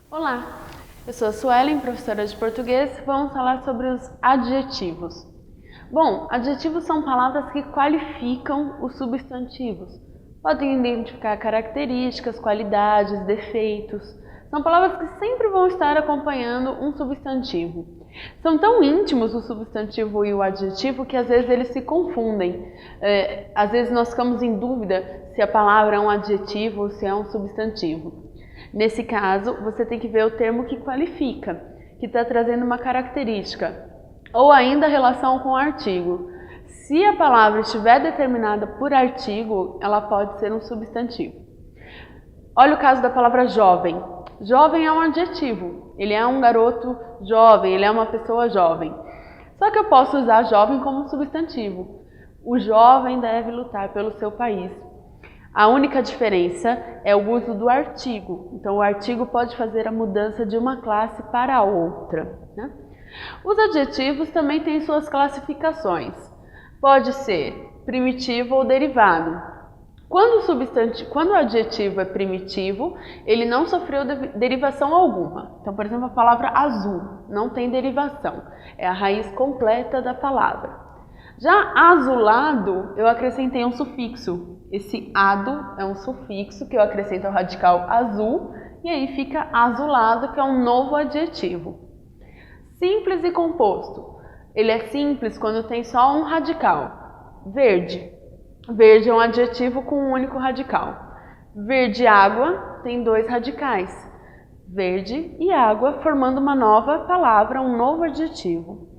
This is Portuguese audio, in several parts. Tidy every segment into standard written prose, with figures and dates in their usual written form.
Olá, eu sou a Suelen, professora de português. Vamos falar sobre os adjetivos. Bom, adjetivos são palavras que qualificam os substantivos. Podem identificar características, qualidades, defeitos. São palavras que sempre vão estar acompanhando um substantivo. São tão íntimos o substantivo e o adjetivo que às vezes eles se confundem. Às vezes nós ficamos em dúvida se a palavra é um adjetivo ou se é um substantivo. Nesse caso, você tem que ver o termo que qualifica, que está trazendo uma característica, ou ainda a relação com o artigo. Se a palavra estiver determinada por artigo, ela pode ser um substantivo. Olha o caso da palavra jovem. Jovem é um adjetivo, ele é um garoto jovem, ele é uma pessoa jovem. Só que eu posso usar jovem como substantivo. O jovem deve lutar pelo seu país. A única diferença é o uso do artigo. Então, o artigo pode fazer a mudança de uma classe para a outra, né? Os adjetivos também têm suas classificações. Pode ser primitivo ou derivado. Quando o adjetivo é primitivo, ele não sofreu derivação alguma. Então, por exemplo, a palavra azul não tem derivação. É a raiz completa da palavra. Já azulado, eu acrescentei um sufixo. Esse ado é um sufixo que eu acrescento ao radical azul e aí fica azulado, que é um novo adjetivo. Simples e composto. Ele é simples quando tem só um radical. Verde. Verde é um adjetivo com um único radical. Verde e água tem dois radicais. Verde e água formando uma nova palavra, um novo adjetivo.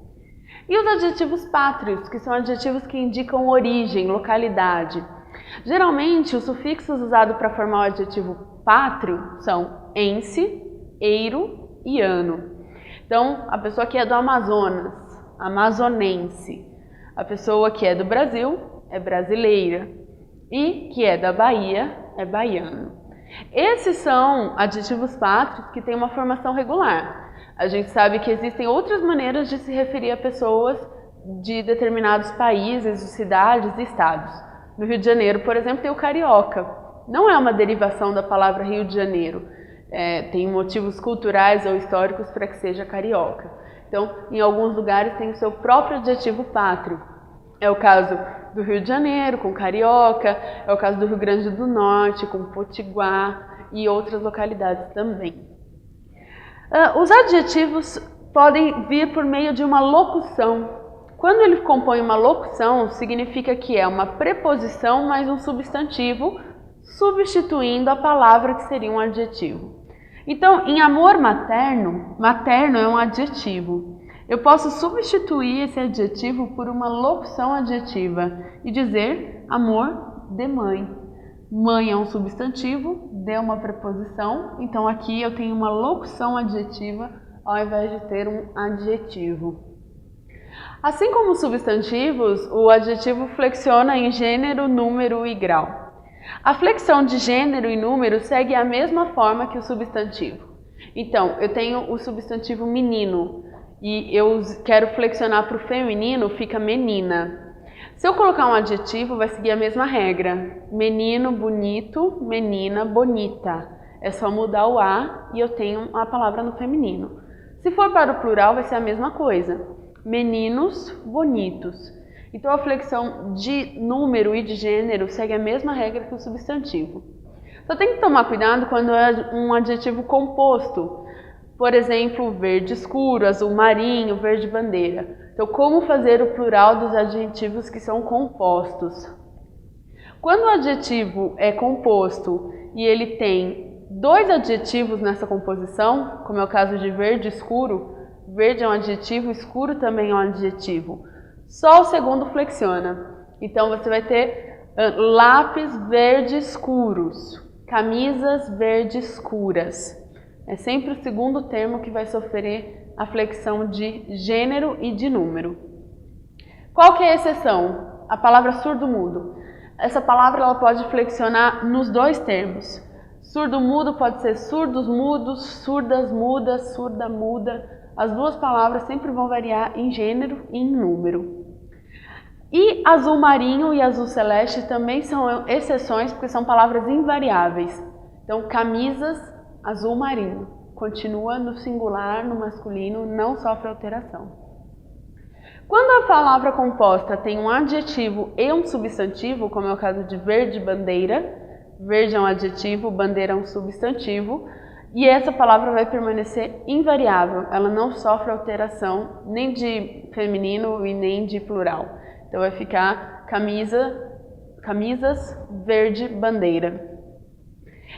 E os adjetivos pátrios, que são adjetivos que indicam origem, localidade. Geralmente, os sufixos usados para formar o adjetivo pátrio são ense, eiro e ano. Então, a pessoa que é do Amazonas, amazonense. A pessoa que é do Brasil é brasileira. E que é da Bahia é baiano. Esses são adjetivos pátrios que têm uma formação regular. A gente sabe que existem outras maneiras de se referir a pessoas de determinados países, cidades e estados. No Rio de Janeiro, por exemplo, tem o carioca. Não é uma derivação da palavra Rio de Janeiro. Tem motivos culturais ou históricos para que seja carioca. Então, em alguns lugares tem o seu próprio adjetivo pátrio. É o caso do Rio de Janeiro, com carioca, é o caso do Rio Grande do Norte, com potiguar e outras localidades também. Os adjetivos podem vir por meio de uma locução. Quando ele compõe uma locução, significa que é uma preposição mais um substantivo, substituindo a palavra que seria um adjetivo. Então, em amor materno, materno é um adjetivo. Eu posso substituir esse adjetivo por uma locução adjetiva e dizer amor de mãe. Mãe é um substantivo, de uma preposição, então aqui eu tenho uma locução adjetiva ao invés de ter um adjetivo. Assim como os substantivos, o adjetivo flexiona em gênero, número e grau. A flexão de gênero e número segue a mesma forma que o substantivo. Então, eu tenho o substantivo menino e eu quero flexionar para o feminino, fica menina. Se eu colocar um adjetivo, vai seguir a mesma regra. Menino, bonito, menina, bonita. É só mudar o A e eu tenho a palavra no feminino. Se for para o plural, vai ser a mesma coisa. Meninos, bonitos. Então, a flexão de número e de gênero segue a mesma regra que o substantivo. Só tem que tomar cuidado quando é um adjetivo composto. Por exemplo, verde escuro, azul marinho, verde bandeira. Então, como fazer o plural dos adjetivos que são compostos? Quando o adjetivo é composto e ele tem dois adjetivos nessa composição, como é o caso de verde escuro, verde é um adjetivo, escuro também é um adjetivo. Só o segundo flexiona. Então, você vai ter lápis verde escuros, camisas verde escuras. É sempre o segundo termo que vai sofrer a flexão de gênero e de número. Qual que é a exceção? A palavra surdo-mudo. Essa palavra ela pode flexionar nos dois termos. Surdo-mudo pode ser surdos-mudos, surdas-mudas, surda-muda. As duas palavras sempre vão variar em gênero e em número. E azul marinho e azul celeste também são exceções, porque são palavras invariáveis. Então, camisas azul marinho continua no singular, no masculino, não sofre alteração. Quando a palavra composta tem um adjetivo e um substantivo, como é o caso de verde bandeira, verde é um adjetivo, bandeira é um substantivo, e essa palavra vai permanecer invariável, ela não sofre alteração nem de feminino e nem de plural. Então vai ficar camisas verde bandeira.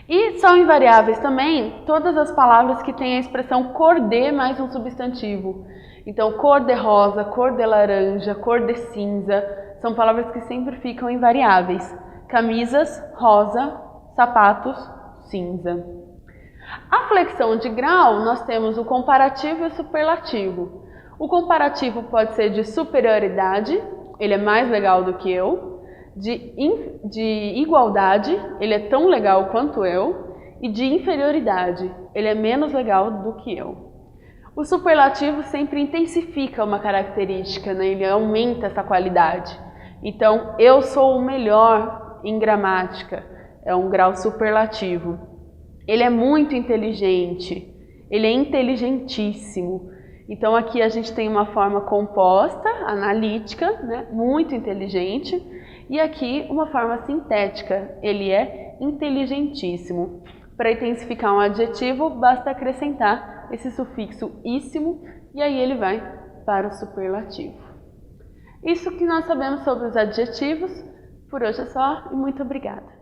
E são invariáveis também todas as palavras que têm a expressão cor de mais um substantivo. Então cor de rosa, cor de laranja, cor de cinza, são palavras que sempre ficam invariáveis. Camisas, rosa, sapatos, cinza. A flexão de grau, nós temos o comparativo e o superlativo. O comparativo pode ser de superioridade, ele é mais legal do que eu, de igualdade, ele é tão legal quanto eu, e de inferioridade, ele é menos legal do que eu. O superlativo sempre intensifica uma característica, né? Ele aumenta essa qualidade. Então, eu sou o melhor em gramática, é um grau superlativo. Ele é muito inteligente, ele é inteligentíssimo. Então aqui a gente tem uma forma composta, analítica, né? Muito inteligente, e aqui uma forma sintética, ele é inteligentíssimo. Para intensificar um adjetivo, basta acrescentar esse sufixo íssimo, e aí ele vai para o superlativo. Isso que nós sabemos sobre os adjetivos, por hoje é só, e muito obrigada.